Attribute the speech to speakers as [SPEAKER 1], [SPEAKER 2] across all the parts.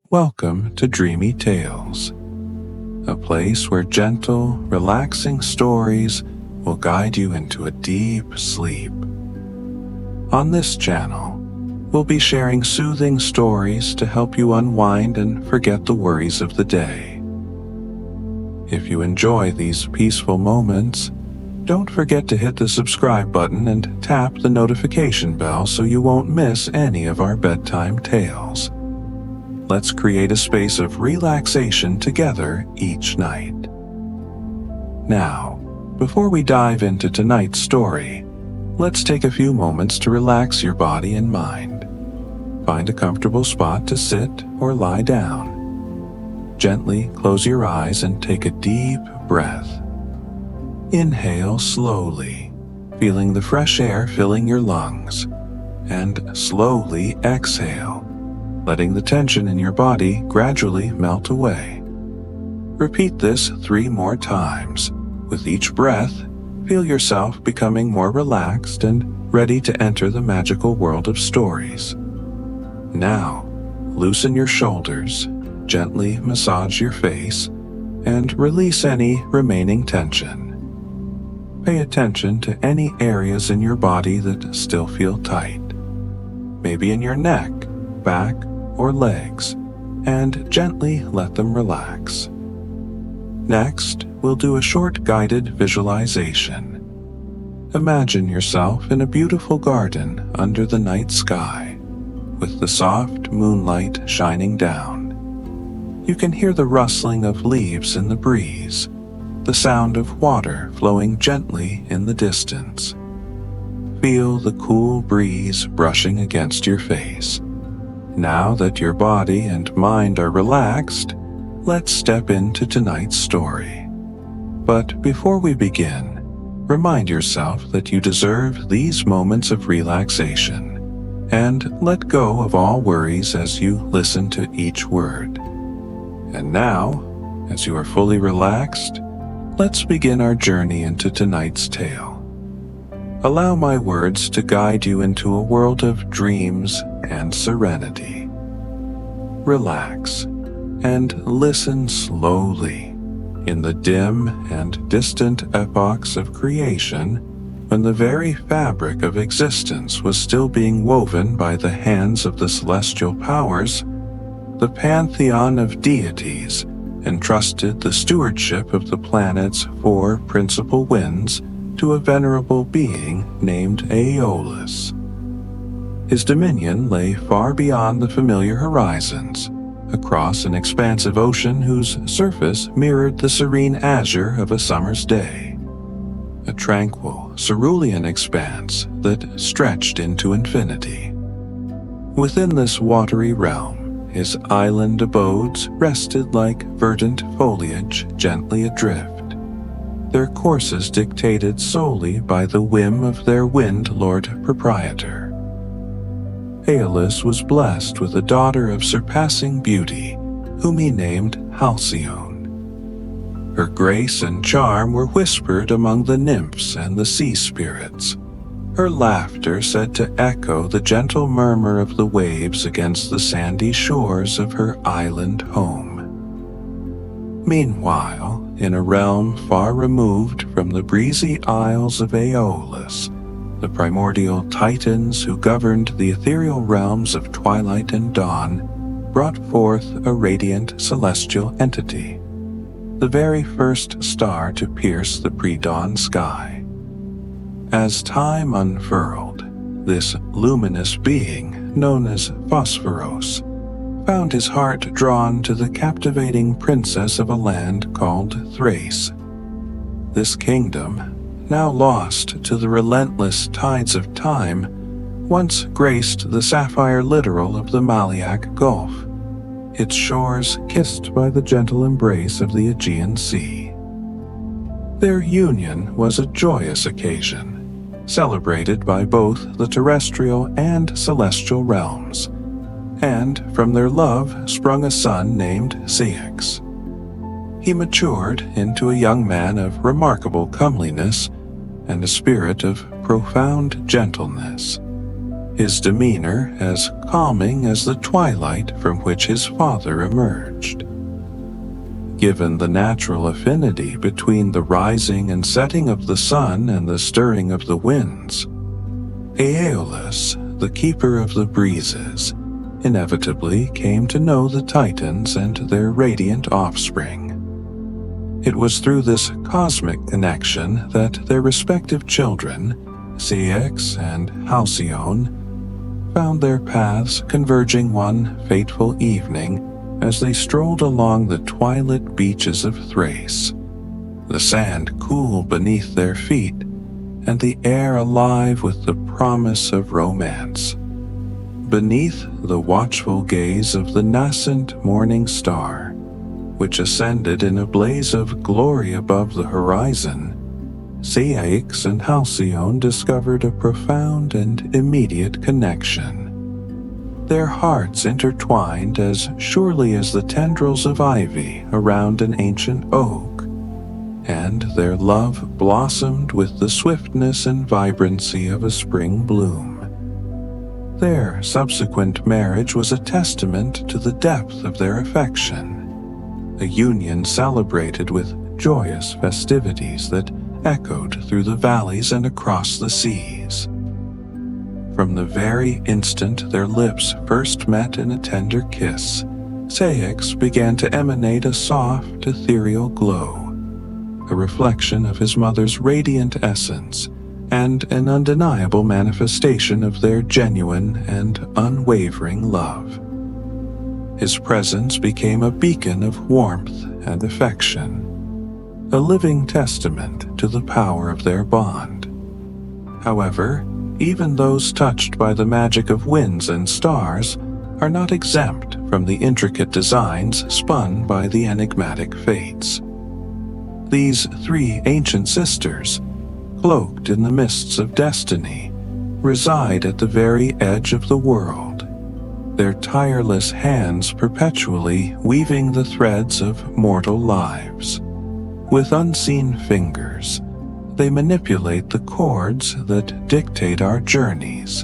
[SPEAKER 1] Welcome to Dreamy Tales, a place where gentle, relaxing stories will guide you into a deep sleep. On this channel, we'll be sharing soothing stories to help you unwind and forget the worries of the day. If you enjoy these peaceful moments, don't forget to hit the subscribe button and tap the notification bell so you won't miss any of our bedtime tales. Let's create a space of relaxation together each night. Now, before we dive into tonight's story, let's take a few moments to relax your body and mind. Find a comfortable spot to sit or lie down. Gently close your eyes and take a deep breath. Inhale slowly, feeling the fresh air filling your lungs, and slowly exhale, letting the tension in your body gradually melt away. Repeat this 3 more times. With each breath, feel yourself becoming more relaxed and ready to enter the magical world of stories. Now, loosen your shoulders, gently massage your face, and release any remaining tension. Pay attention to any areas in your body that still feel tight. Maybe in your neck, back, or legs, and gently let them relax. Next, we'll do a short guided visualization. Imagine yourself in a beautiful garden under the night sky, with the soft moonlight shining down. You can hear the rustling of leaves in the breeze, the sound of water flowing gently in the distance. Feel the cool breeze brushing against your face. Now that your body and mind are relaxed, let's step into tonight's story. But before we begin, remind yourself that you deserve these moments of relaxation, and let go of all worries as you listen to each word. And now, as you are fully relaxed, let's begin our journey into tonight's tale. Allow my words to guide you into a world of dreams and serenity. Relax and listen slowly. In the dim and distant epochs of creation, when the very fabric of existence was still being woven by the hands of the celestial powers, the pantheon of deities entrusted the stewardship of the planet's 4 principal winds to a venerable being named Aeolus. His dominion lay far beyond the familiar horizons, across an expansive ocean whose surface mirrored the serene azure of a summer's day, a tranquil, cerulean expanse that stretched into infinity. Within this watery realm, his island abodes rested like verdant foliage gently adrift, their courses dictated solely by the whim of their wind lord proprietor. Aeolus was blessed with a daughter of surpassing beauty, whom he named Halcyone. Her grace and charm were whispered among the nymphs and the sea spirits, her laughter said to echo the gentle murmur of the waves against the sandy shores of her island home. Meanwhile, in a realm far removed from the breezy isles of Aeolus, the primordial titans who governed the ethereal realms of twilight and dawn brought forth a radiant celestial entity, the very first star to pierce the pre-dawn sky. As time unfurled, this luminous being, known as Phosphoros, found his heart drawn to the captivating princess of a land called Thrace. This kingdom, now lost to the relentless tides of time, once graced the sapphire littoral of the Maliac Gulf, its shores kissed by the gentle embrace of the Aegean Sea. Their union was a joyous occasion, celebrated by both the terrestrial and celestial realms, and from their love sprung a son named Ceyx. He matured into a young man of remarkable comeliness and a spirit of profound gentleness. his demeanor as calming as the twilight from which his father emerged. Given the natural affinity between the rising and setting of the sun and the stirring of the winds, Aeolus, the keeper of the breezes, inevitably came to know the Titans and their radiant offspring. It was through this cosmic connection that their respective children, Ceyx and Halcyone, found their paths converging one fateful evening as they strolled along the twilit beaches of Thrace, the sand cool beneath their feet and the air alive with the promise of romance. Beneath the watchful gaze of the nascent morning star, which ascended in a blaze of glory above the horizon, Ceyx and Halcyone discovered a profound and immediate connection. Their hearts intertwined as surely as the tendrils of ivy around an ancient oak, and their love blossomed with the swiftness and vibrancy of a spring bloom. Their subsequent marriage was a testament to the depth of their affection, a union celebrated with joyous festivities that echoed through the valleys and across the seas. From the very instant their lips first met in a tender kiss, Ceyx began to emanate a soft, ethereal glow, a reflection of his mother's radiant essence and an undeniable manifestation of their genuine and unwavering love. His presence became a beacon of warmth and affection, a living testament to the power of their bond. However, even those touched by the magic of winds and stars are not exempt from the intricate designs spun by the enigmatic fates. These three ancient sisters, cloaked in the mists of destiny, reside at the very edge of the world, their tireless hands perpetually weaving the threads of mortal lives. With unseen fingers, they manipulate the chords that dictate our journeys,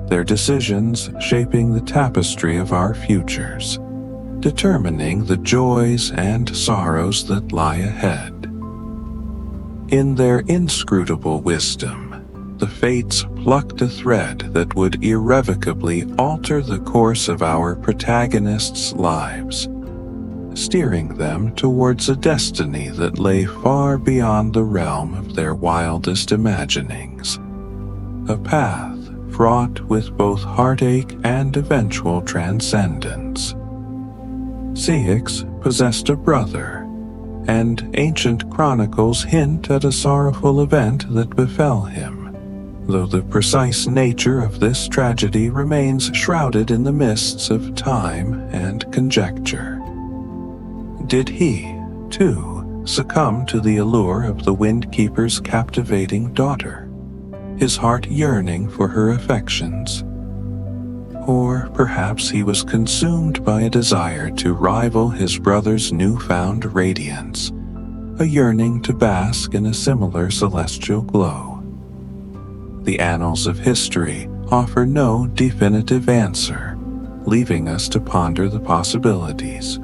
[SPEAKER 1] their decisions shaping the tapestry of our futures, determining the joys and sorrows that lie ahead. In their inscrutable wisdom, the fates plucked a thread that would irrevocably alter the course of our protagonists' lives, steering them towards a destiny that lay far beyond the realm of their wildest imaginings. A path fraught with both heartache and eventual transcendence. Ceyx possessed a brother, and ancient chronicles hint at a sorrowful event that befell him, though the precise nature of this tragedy remains shrouded in the mists of time and conjecture. Did he, too, succumb to the allure of the Windkeeper's captivating daughter, his heart yearning for her affections? Or perhaps he was consumed by a desire to rival his brother's newfound radiance, a yearning to bask in a similar celestial glow. The annals of history offer no definitive answer, leaving us to ponder the possibilities.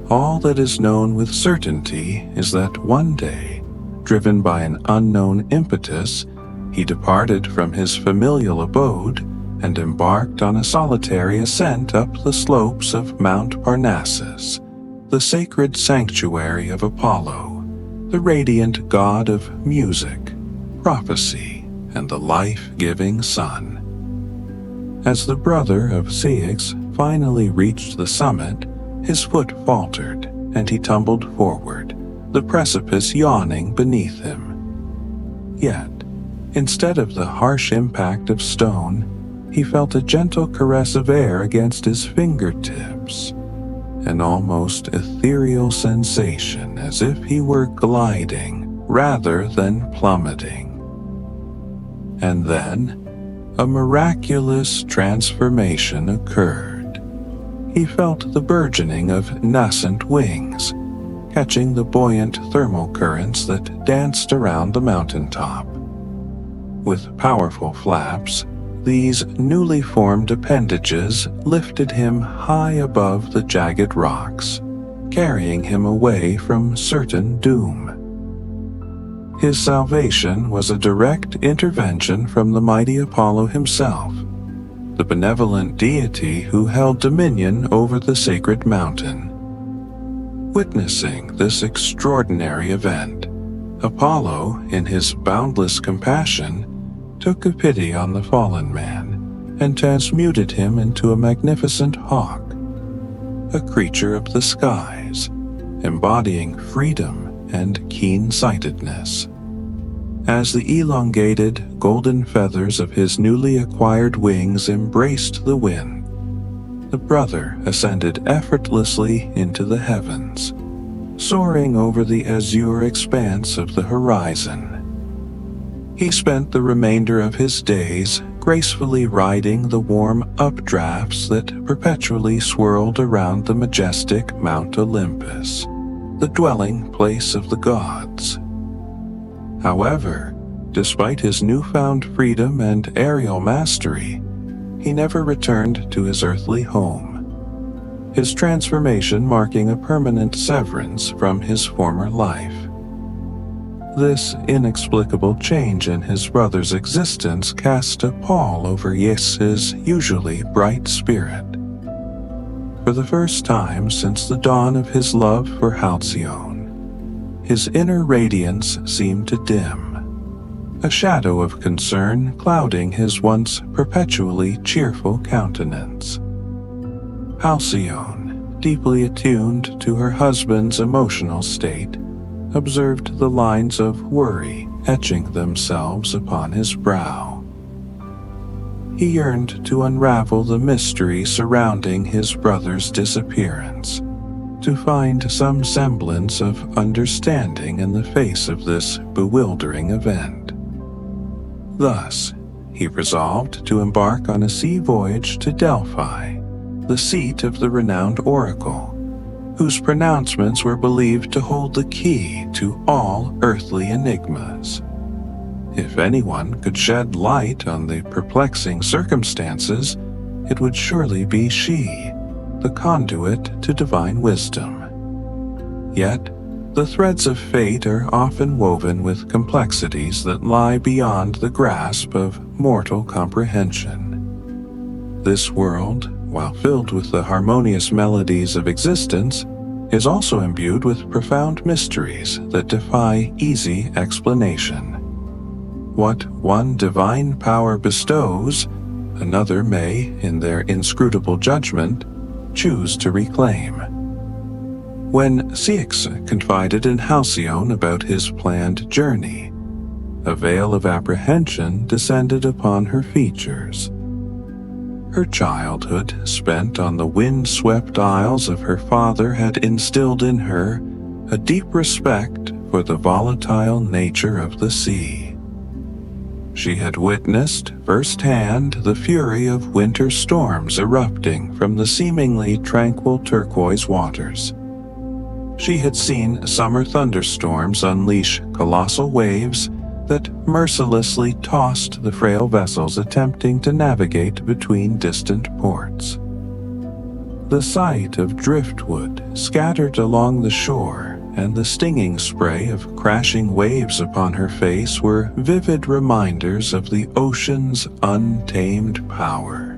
[SPEAKER 1] All that is known with certainty is that one day, driven by an unknown impetus, he departed from his familial abode and embarked on a solitary ascent up the slopes of Mount Parnassus, the sacred sanctuary of Apollo, the radiant god of music, prophecy, and the life-giving sun. As the brother of Ceyx finally reached the summit, his foot faltered, and he tumbled forward, the precipice yawning beneath him. Yet, instead of the harsh impact of stone, he felt a gentle caress of air against his fingertips, an almost ethereal sensation as if he were gliding rather than plummeting. And then, a miraculous transformation occurred. He felt the burgeoning of nascent wings, catching the buoyant thermal currents that danced around the mountaintop. With powerful flaps, These newly formed appendages lifted him high above the jagged rocks, carrying him away from certain doom. His salvation was a direct intervention from the mighty Apollo himself, the benevolent deity who held dominion over the sacred mountain. Witnessing this extraordinary event, Apollo, in his boundless compassion, took a pity on the fallen man and transmuted him into a magnificent hawk, a creature of the skies, embodying freedom and keen-sightedness. As the elongated golden feathers of his newly acquired wings embraced the wind, the brother ascended effortlessly into the heavens, soaring over the azure expanse of the horizon. He spent the remainder of his days gracefully riding the warm updrafts that perpetually swirled around the majestic Mount Olympus, the dwelling place of the gods. However, despite his newfound freedom and aerial mastery, he never returned to his earthly home, his transformation marking a permanent severance from his former life. This inexplicable change in his brother's existence cast a pall over Yes's usually bright spirit. For the first time since the dawn of his love for Halcyone, his inner radiance seemed to dim, a shadow of concern clouding his once perpetually cheerful countenance. Halcyone, deeply attuned to her husband's emotional state, observed the lines of worry etching themselves upon his brow. He yearned to unravel the mystery surrounding his brother's disappearance, to find some semblance of understanding in the face of this bewildering event. Thus, he resolved to embark on a sea voyage to Delphi, the seat of the renowned oracle, whose pronouncements were believed to hold the key to all earthly enigmas. If anyone could shed light on the perplexing circumstances, it would surely be she, the conduit to divine wisdom. Yet, the threads of fate are often woven with complexities that lie beyond the grasp of mortal comprehension. This world, while filled with the harmonious melodies of existence, is also imbued with profound mysteries that defy easy explanation. What one divine power bestows, another may, in their inscrutable judgment, choose to reclaim. When Ceyx confided in Halcyone about his planned journey, a veil of apprehension descended upon her features. Her childhood, spent on the wind-swept isles of her father, had instilled in her a deep respect for the volatile nature of the sea. She had witnessed firsthand the fury of winter storms erupting from the seemingly tranquil turquoise waters. She had seen summer thunderstorms unleash colossal waves that mercilessly tossed the frail vessels attempting to navigate between distant ports. The sight of driftwood scattered along the shore and the stinging spray of crashing waves upon her face were vivid reminders of the ocean's untamed power.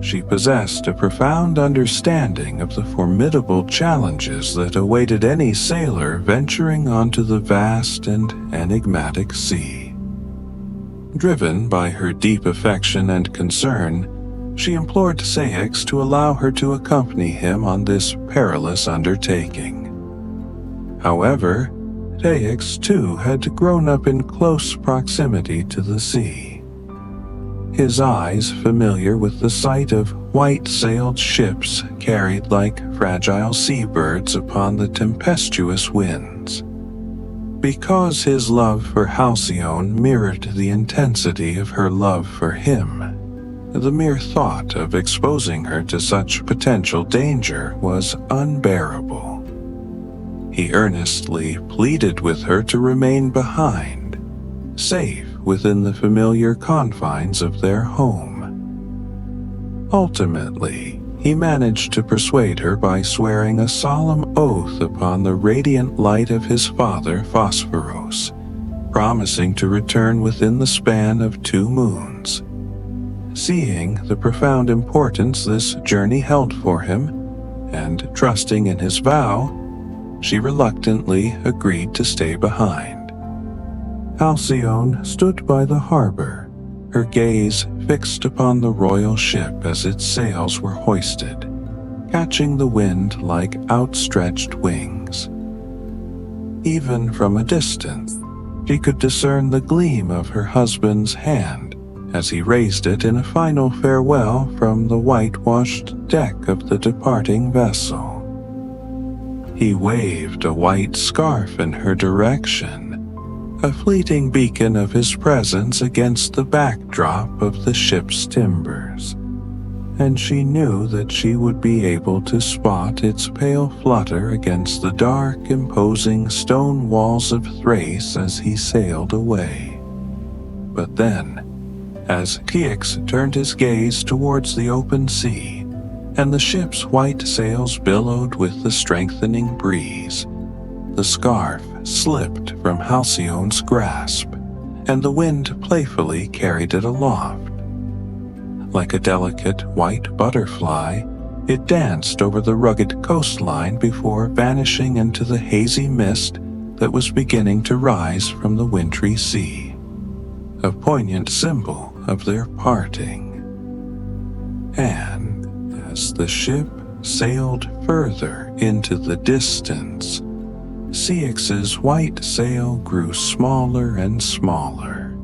[SPEAKER 1] She possessed a profound understanding of the formidable challenges that awaited any sailor venturing onto the vast and enigmatic sea. Driven by her deep affection and concern, she implored Ceyx to allow her to accompany him on this perilous undertaking. However, Ceyx too had grown up in close proximity to the sea. His eyes familiar with the sight of white-sailed ships carried like fragile seabirds upon the tempestuous winds. Because his love for Halcyone mirrored the intensity of her love for him, the mere thought of exposing her to such potential danger was unbearable. He earnestly pleaded with her to remain behind, safe within the familiar confines of their home. Ultimately, he managed to persuade her by swearing a solemn oath upon the radiant light of his father Phosphoros, promising to return within the span of 2 moons. Seeing the profound importance this journey held for him, and trusting in his vow, she reluctantly agreed to stay behind. Halcyone stood by the harbor, her gaze fixed upon the royal ship as its sails were hoisted, catching the wind like outstretched wings. Even from a distance, she could discern the gleam of her husband's hand as he raised it in a final farewell from the whitewashed deck of the departing vessel. He waved a white scarf in her direction, a fleeting beacon of his presence against the backdrop of the ship's timbers, and she knew that she would be able to spot its pale flutter against the dark, imposing stone walls of Thrace as he sailed away. But then, as Kix turned his gaze towards the open sea, and the ship's white sails billowed with the strengthening breeze, the scarf slipped from Halcyon's grasp, and the wind playfully carried it aloft. Like a delicate white butterfly, it danced over the rugged coastline before vanishing into the hazy mist that was beginning to rise from the wintry sea, a poignant symbol of their parting. And as the ship sailed further into the distance, Ceyx's white sail grew smaller and smaller,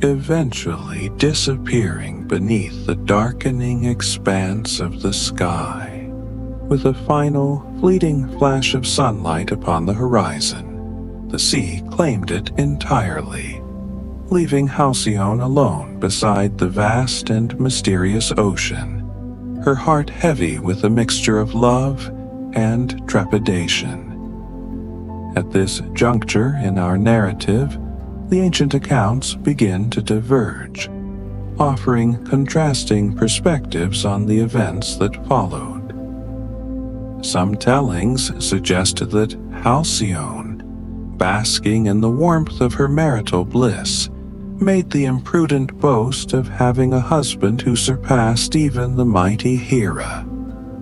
[SPEAKER 1] eventually disappearing beneath the darkening expanse of the sky, with a final fleeting flash of sunlight upon the horizon. The sea claimed it entirely, leaving Halcyone alone beside the vast and mysterious ocean, her heart heavy with a mixture of love and trepidation. At this juncture in our narrative, the ancient accounts begin to diverge, offering contrasting perspectives on the events that followed. Some tellings suggested that Halcyone, basking in the warmth of her marital bliss, made the imprudent boast of having a husband who surpassed even the mighty Hera,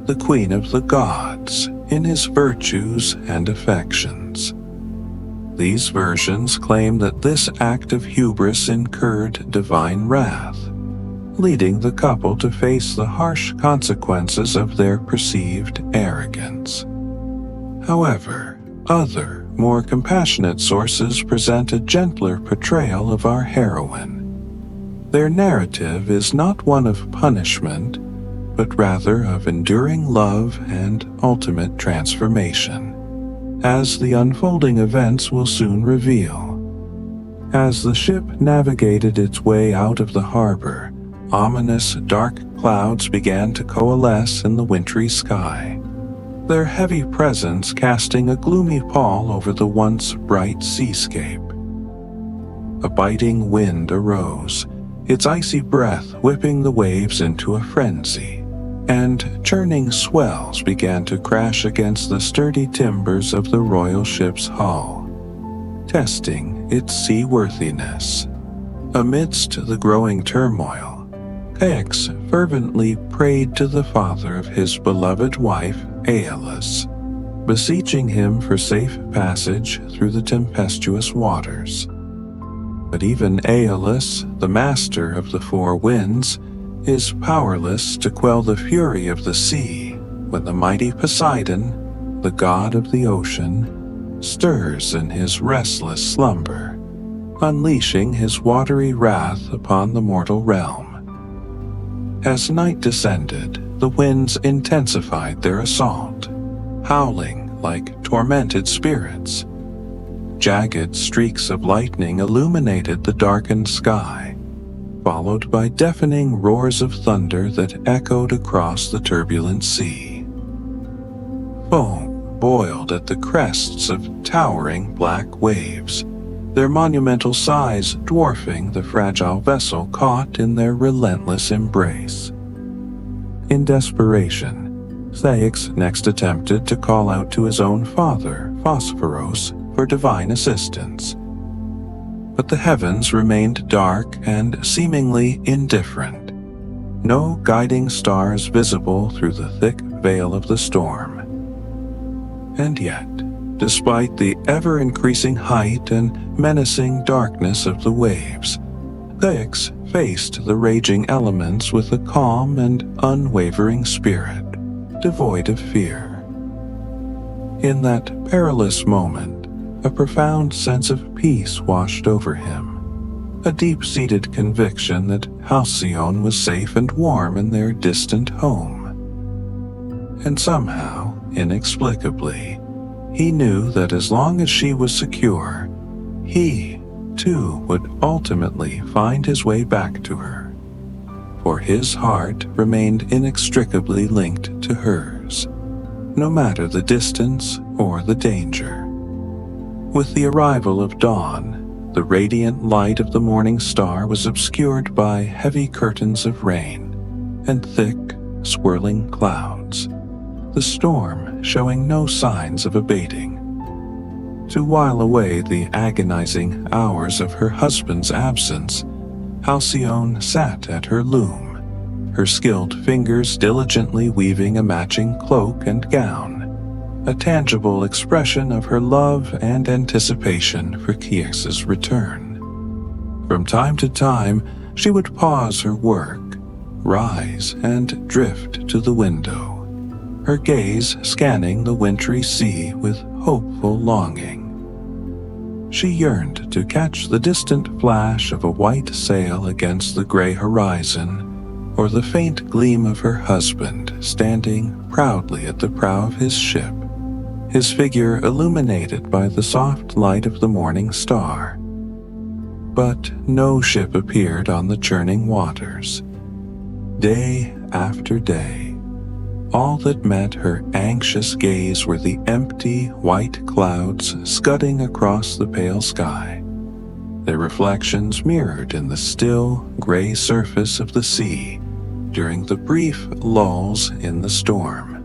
[SPEAKER 1] the queen of the gods, in his virtues and affections. These versions claim that this act of hubris incurred divine wrath, leading the couple to face the harsh consequences of their perceived arrogance. However, other, more compassionate sources present a gentler portrayal of our heroine. Their narrative is not one of punishment, but rather of enduring love and ultimate transformation, as the unfolding events will soon reveal. As the ship navigated its way out of the harbor, ominous dark clouds began to coalesce in the wintry sky, their heavy presence casting a gloomy pall over the once bright seascape. A biting wind arose, its icy breath whipping the waves into a frenzy, and churning swells began to crash against the sturdy timbers of the royal ship's hull, testing its seaworthiness. Amidst the growing turmoil, Kix fervently prayed to the father of his beloved wife, Aeolus, beseeching him for safe passage through the tempestuous waters. But even Aeolus, the master of the 4 winds, is powerless to quell the fury of the sea when the mighty Poseidon, the god of the ocean, stirs in his restless slumber, unleashing his watery wrath upon the mortal realm. As night descended, the winds intensified their assault, howling like tormented spirits. Jagged streaks of lightning illuminated the darkened sky, followed by deafening roars of thunder that echoed across the turbulent sea. Foam boiled at the crests of towering black waves, their monumental size dwarfing the fragile vessel caught in their relentless embrace. In desperation, Theix next attempted to call out to his own father, Phosphoros, for divine assistance. But the heavens remained dark and seemingly indifferent, no guiding stars visible through the thick veil of the storm. And yet, despite the ever-increasing height and menacing darkness of the waves, Theix faced the raging elements with a calm and unwavering spirit, devoid of fear. In that perilous moment, a profound sense of peace washed over him, a deep-seated conviction that Halcyone was safe and warm in their distant home. And somehow, inexplicably, he knew that as long as she was secure, he, too, would ultimately find his way back to her, for his heart remained inextricably linked to hers, no matter the distance or the danger. With the arrival of dawn, the radiant light of the morning star was obscured by heavy curtains of rain and thick, swirling clouds, the storm showing no signs of abating. To while away the agonizing hours of her husband's absence, Halcyone sat at her loom, her skilled fingers diligently weaving a matching cloak and gown, a tangible expression of her love and anticipation for Kiex's return. From time to time, she would pause her work, rise, and drift to the window, her gaze scanning the wintry sea with hopeful longing. She yearned to catch the distant flash of a white sail against the gray horizon, or the faint gleam of her husband standing proudly at the prow of his ship, his figure illuminated by the soft light of the morning star. But no ship appeared on the churning waters. Day after day, all that met her anxious gaze were the empty, white clouds scudding across the pale sky, their reflections mirrored in the still, gray surface of the sea during the brief lulls in the storm.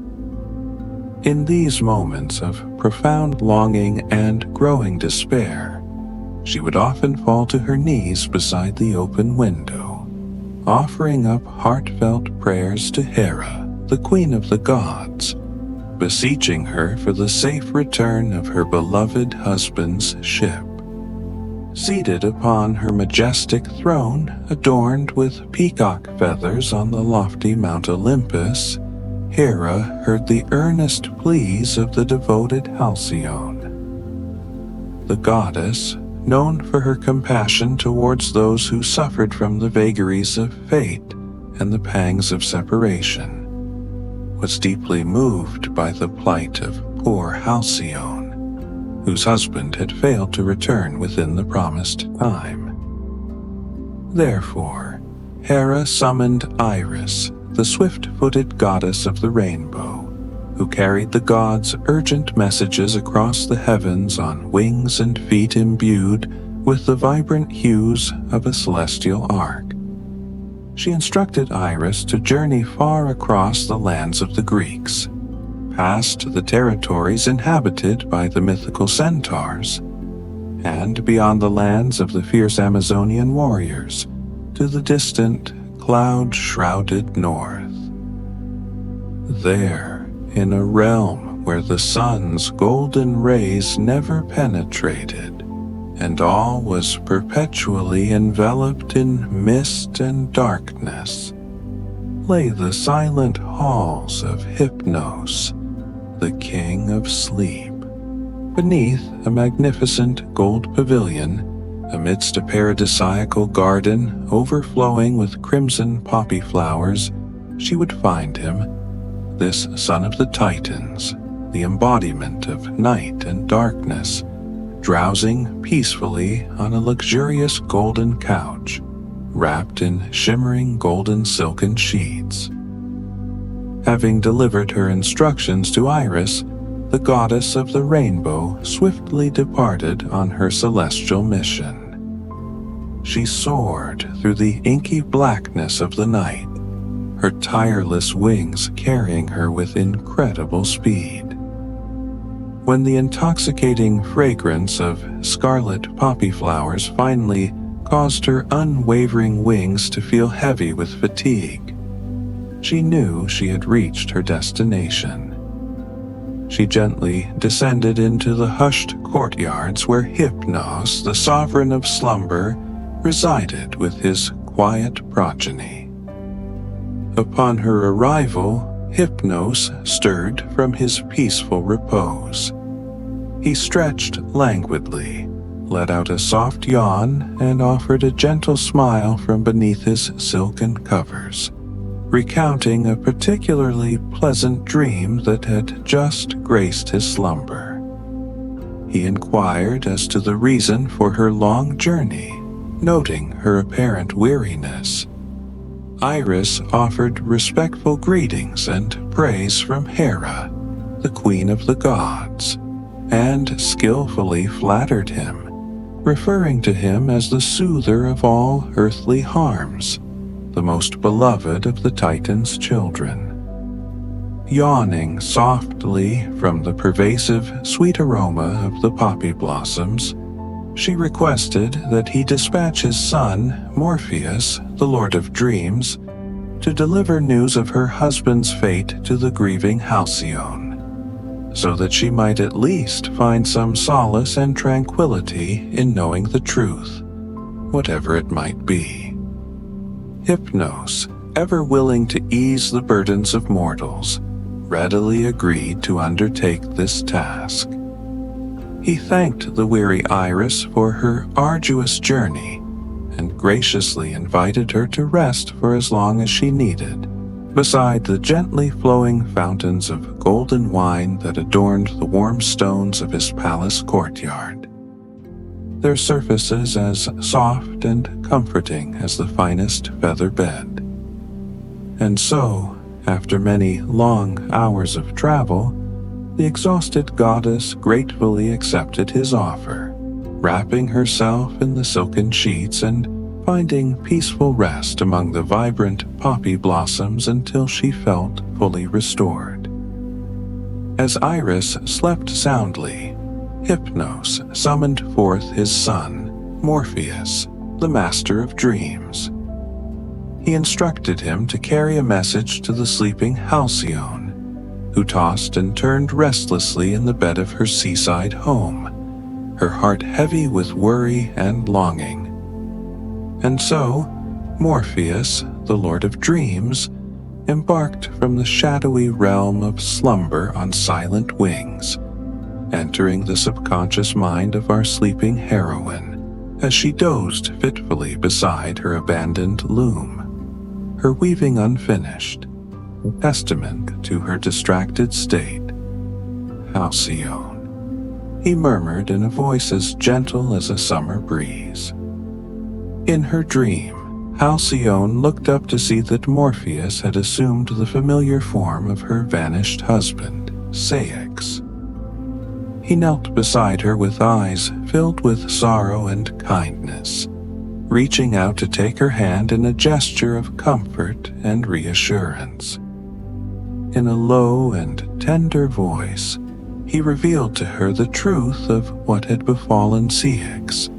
[SPEAKER 1] In these moments of profound longing and growing despair, she would often fall to her knees beside the open window, offering up heartfelt prayers to Hera, the Queen of the Gods, beseeching her for the safe return of her beloved husband's ship. Seated upon her majestic throne, adorned with peacock feathers on the lofty Mount Olympus, Hera heard the earnest pleas of the devoted Halcyone. The goddess, known for her compassion towards those who suffered from the vagaries of fate and the pangs of separation, was deeply moved by the plight of poor Halcyone, whose husband had failed to return within the promised time. Therefore, Hera summoned Iris, the swift-footed goddess of the rainbow, who carried the gods' urgent messages across the heavens on wings and feet imbued with the vibrant hues of a celestial arc. She instructed Iris to journey far across the lands of the Greeks, past the territories inhabited by the mythical centaurs, and beyond the lands of the fierce Amazonian warriors, to the distant, cloud-shrouded north. There, in a realm where the sun's golden rays never penetrated, and all was perpetually enveloped in mist and darkness, lay the silent halls of Hypnos, the king of sleep. Beneath a magnificent gold pavilion, amidst a paradisiacal garden overflowing with crimson poppy flowers, she would find him, this son of the Titans, the embodiment of night and darkness, drowsing peacefully on a luxurious golden couch, wrapped in shimmering golden silken sheets. Having delivered her instructions to Iris, the goddess of the rainbow swiftly departed on her celestial mission. She soared through the inky blackness of the night, her tireless wings carrying her with incredible speed. When the intoxicating fragrance of scarlet poppy flowers finally caused her unwavering wings to feel heavy with fatigue, she knew she had reached her destination. She gently descended into the hushed courtyards where Hypnos, the sovereign of slumber, resided with his quiet progeny. Upon her arrival, Hypnos stirred from his peaceful repose. He stretched languidly, let out a soft yawn, and offered a gentle smile from beneath his silken covers, recounting a particularly pleasant dream that had just graced his slumber. He inquired as to the reason for her long journey, noting her apparent weariness. Iris offered respectful greetings and praise from Hera, the queen of the gods, and skillfully flattered him, referring to him as the soother of all earthly harms, the most beloved of the Titan's children. Yawning softly from the pervasive sweet aroma of the poppy blossoms, she requested that he dispatch his son, Morpheus, the Lord of Dreams, to deliver news of her husband's fate to the grieving Halcyone, so that she might at least find some solace and tranquility in knowing the truth, whatever it might be. Hypnos, ever willing to ease the burdens of mortals, readily agreed to undertake this task. He thanked the weary Iris for her arduous journey and graciously invited her to rest for as long as she needed, beside the gently flowing fountains of golden wine that adorned the warm stones of his palace courtyard, their surfaces as soft and comforting as the finest feather bed. And so, after many long hours of travel, the exhausted goddess gratefully accepted his offer, wrapping herself in the silken sheets and finding peaceful rest among the vibrant poppy blossoms until she felt fully restored. As Iris slept soundly, Hypnos summoned forth his son, Morpheus, the master of dreams. He instructed him to carry a message to the sleeping Halcyone, who tossed and turned restlessly in the bed of her seaside home, her heart heavy with worry and longing. And so, Morpheus, the Lord of Dreams, embarked from the shadowy realm of slumber on silent wings, entering the subconscious mind of our sleeping heroine as she dozed fitfully beside her abandoned loom, her weaving unfinished, testament to her distracted state. Halcyone, he murmured in a voice as gentle as a summer breeze. In her dream, Halcyone looked up to see that Morpheus had assumed the familiar form of her vanished husband, Ceyx. He knelt beside her with eyes filled with sorrow and kindness, reaching out to take her hand in a gesture of comfort and reassurance. In a low and tender voice, he revealed to her the truth of what had befallen Ceyx,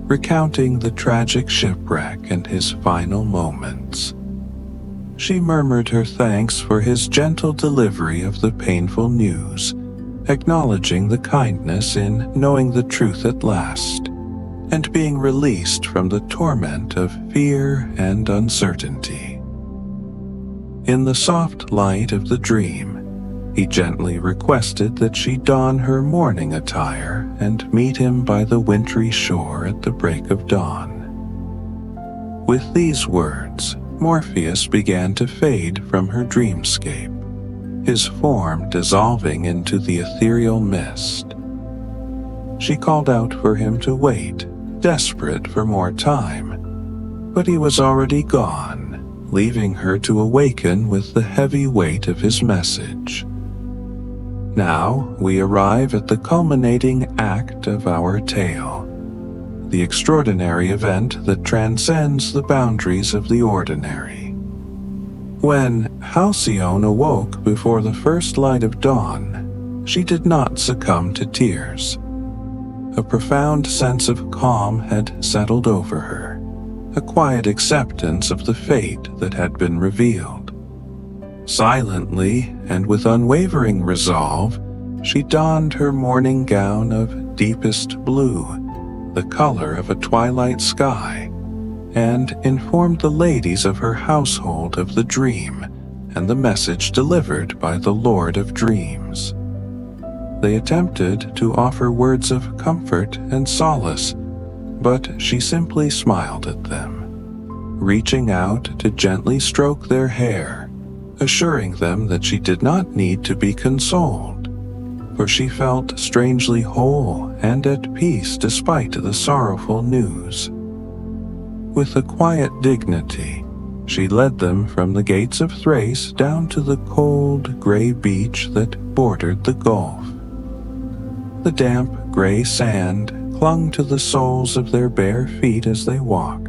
[SPEAKER 1] recounting the tragic shipwreck and his final moments. She murmured her thanks for his gentle delivery of the painful news, acknowledging the kindness in knowing the truth at last, and being released from the torment of fear and uncertainty. In the soft light of the dream, he gently requested that she don her mourning attire and meet him by the wintry shore at the break of dawn. With these words, Morpheus began to fade from her dreamscape, his form dissolving into the ethereal mist. She called out for him to wait, desperate for more time, but he was already gone, leaving her to awaken with the heavy weight of his message. Now we arrive at the culminating act of our tale, the extraordinary event that transcends the boundaries of the ordinary. When Halcyone awoke before the first light of dawn, she did not succumb to tears. A profound sense of calm had settled over her, a quiet acceptance of the fate that had been revealed. Silently and with unwavering resolve, she donned her morning gown of deepest blue, the color of a twilight sky, and informed the ladies of her household of the dream and the message delivered by the Lord of Dreams. They attempted to offer words of comfort and solace, but she simply smiled at them, reaching out to gently stroke their hair, assuring them that she did not need to be consoled, for she felt strangely whole and at peace despite the sorrowful news. With a quiet dignity, she led them from the gates of Thrace down to the cold, gray beach that bordered the gulf. The damp, gray sand clung to the soles of their bare feet as they walked,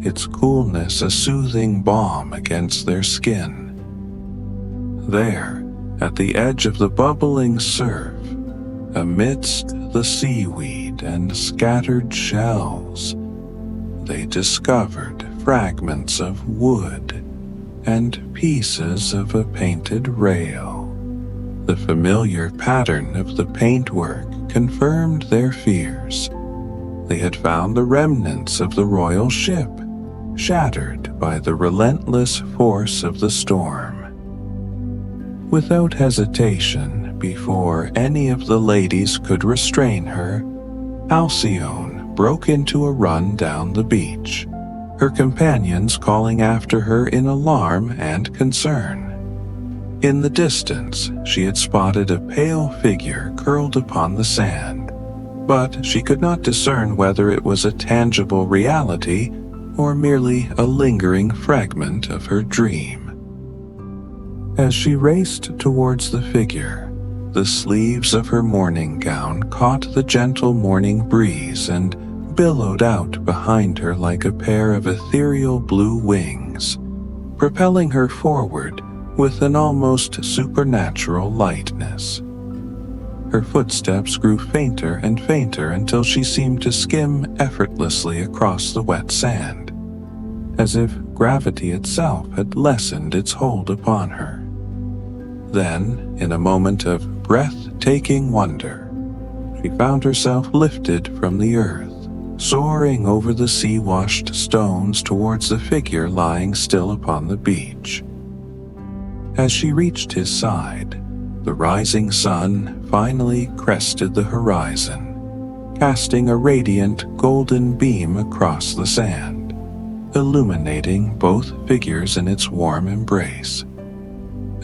[SPEAKER 1] its coolness a soothing balm against their skin. There, at the edge of the bubbling surf, amidst the seaweed and scattered shells, they discovered fragments of wood and pieces of a painted rail. The familiar pattern of the paintwork confirmed their fears. They had found the remnants of the royal ship, shattered by the relentless force of the storm. Without hesitation, before any of the ladies could restrain her, Halcyone broke into a run down the beach, her companions calling after her in alarm and concern. In the distance, she had spotted a pale figure curled upon the sand, but she could not discern whether it was a tangible reality or merely a lingering fragment of her dream. As she raced towards the figure, the sleeves of her morning gown caught the gentle morning breeze and billowed out behind her like a pair of ethereal blue wings, propelling her forward with an almost supernatural lightness. Her footsteps grew fainter and fainter until she seemed to skim effortlessly across the wet sand, as if gravity itself had lessened its hold upon her. Then, in a moment of breathtaking wonder, she found herself lifted from the earth, soaring over the sea-washed stones towards the figure lying still upon the beach. As she reached his side, the rising sun finally crested the horizon, casting a radiant golden beam across the sand, illuminating both figures in its warm embrace.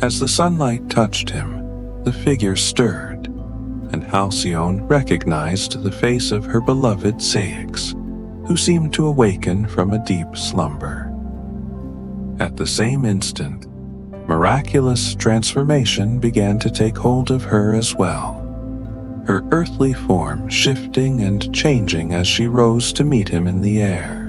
[SPEAKER 1] As the sunlight touched him, the figure stirred, and Halcyone recognized the face of her beloved Ceyx, who seemed to awaken from a deep slumber. At the same instant, miraculous transformation began to take hold of her as well, her earthly form shifting and changing as she rose to meet him in the air.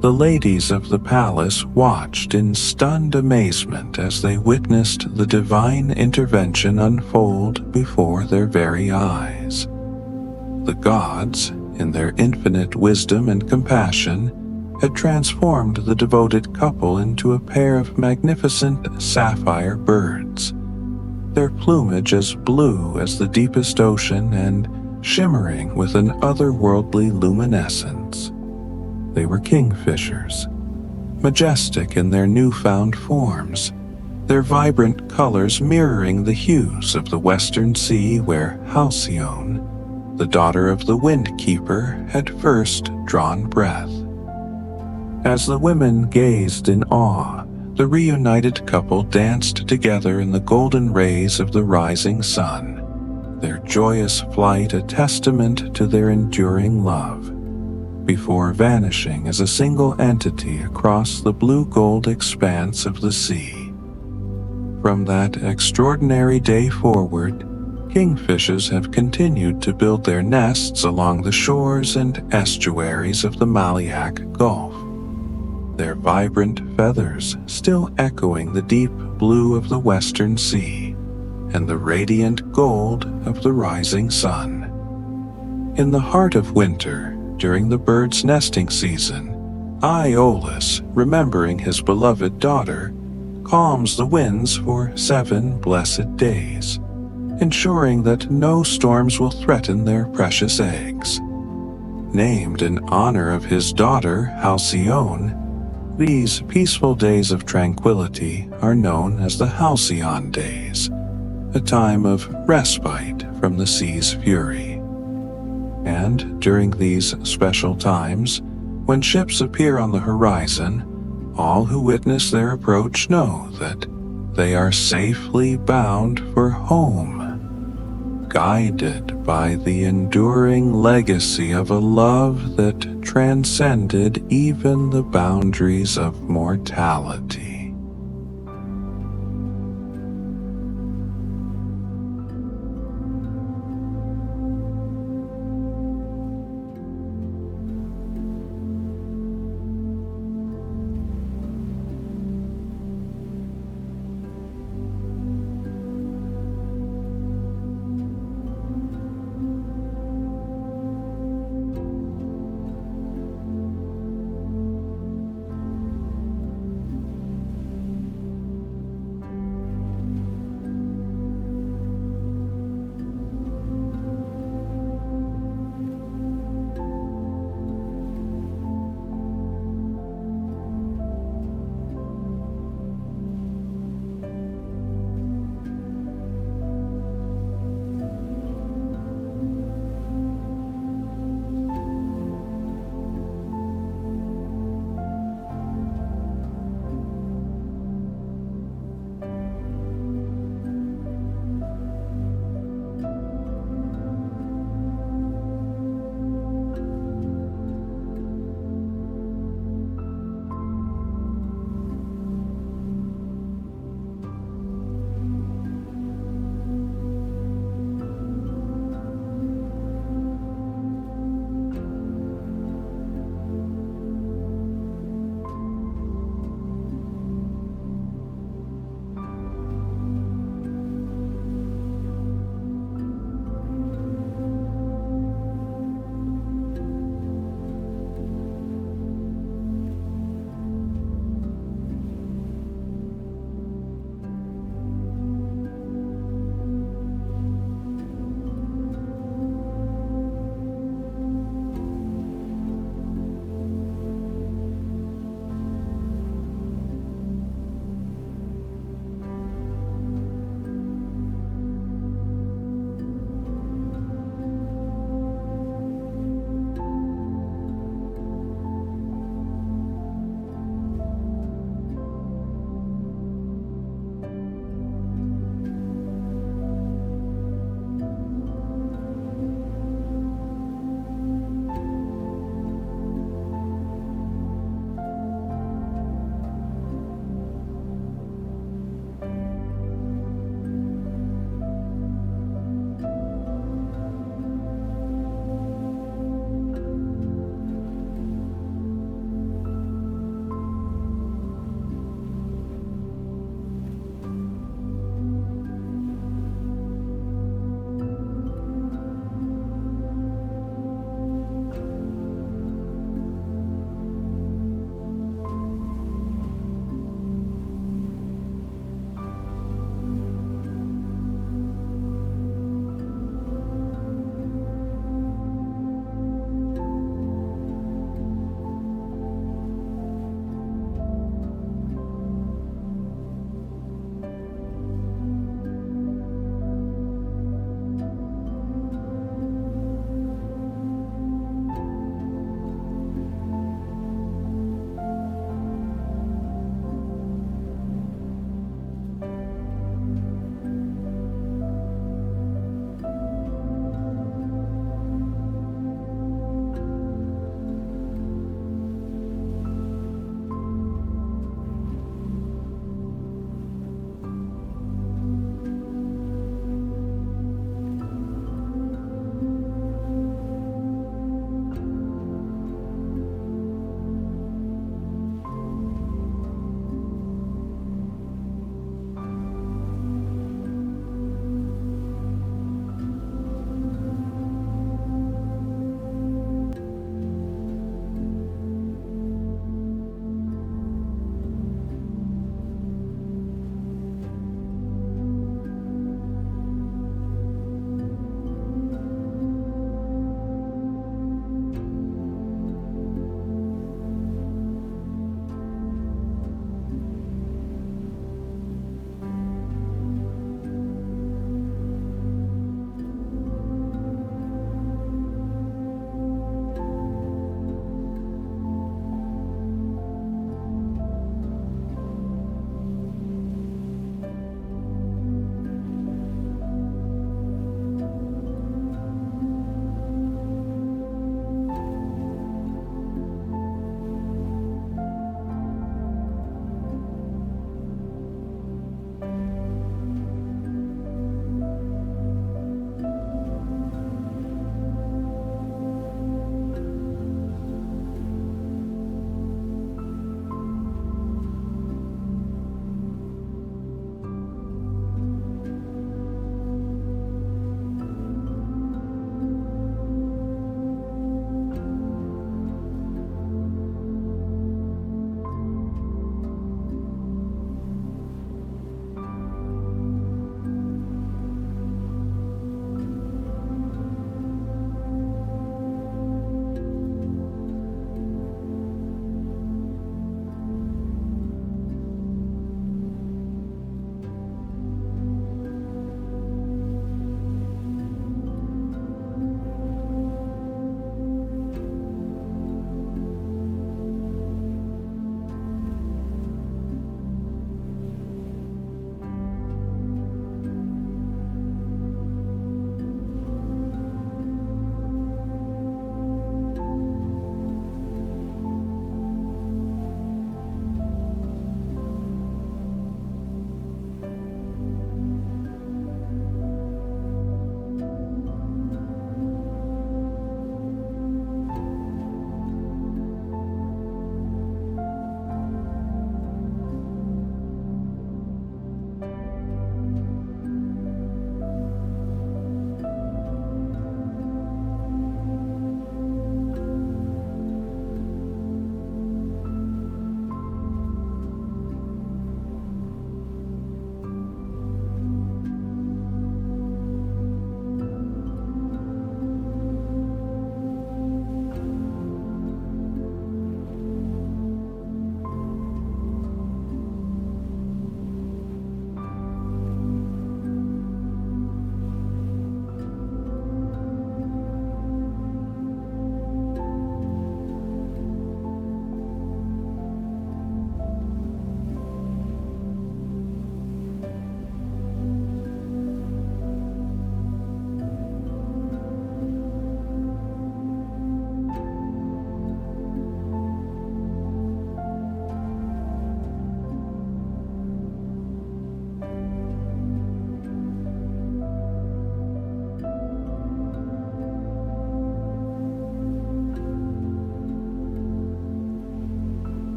[SPEAKER 1] The ladies of the palace watched in stunned amazement as they witnessed the divine intervention unfold before their very eyes. The gods, in their infinite wisdom and compassion, had transformed the devoted couple into a pair of magnificent sapphire birds, their plumage as blue as the deepest ocean and shimmering with an otherworldly luminescence. They were kingfishers, majestic in their newfound forms, their vibrant colors mirroring the hues of the western sea where Halcyone, the daughter of the Wind Keeper, had first drawn breath. As the women gazed in awe, the reunited couple danced together in the golden rays of the rising sun, their joyous flight a testament to their enduring love, before vanishing as a single entity across the blue-gold expanse of the sea. From that extraordinary day forward, kingfishes have continued to build their nests along the shores and estuaries of the Malayak Gulf, their vibrant feathers still echoing the deep blue of the western sea and the radiant gold of the rising sun. In the heart of winter, during the bird's nesting season, Iolaus, remembering his beloved daughter, calms the winds for 7 blessed days, ensuring that no storms will threaten their precious eggs. Named in honor of his daughter Halcyone, these peaceful days of tranquility are known as the Halcyone days, a time of respite from the sea's fury. And during these special times, when ships appear on the horizon, all who witness their approach know that they are safely bound for home, guided by the enduring legacy of a love that transcended even the boundaries of mortality.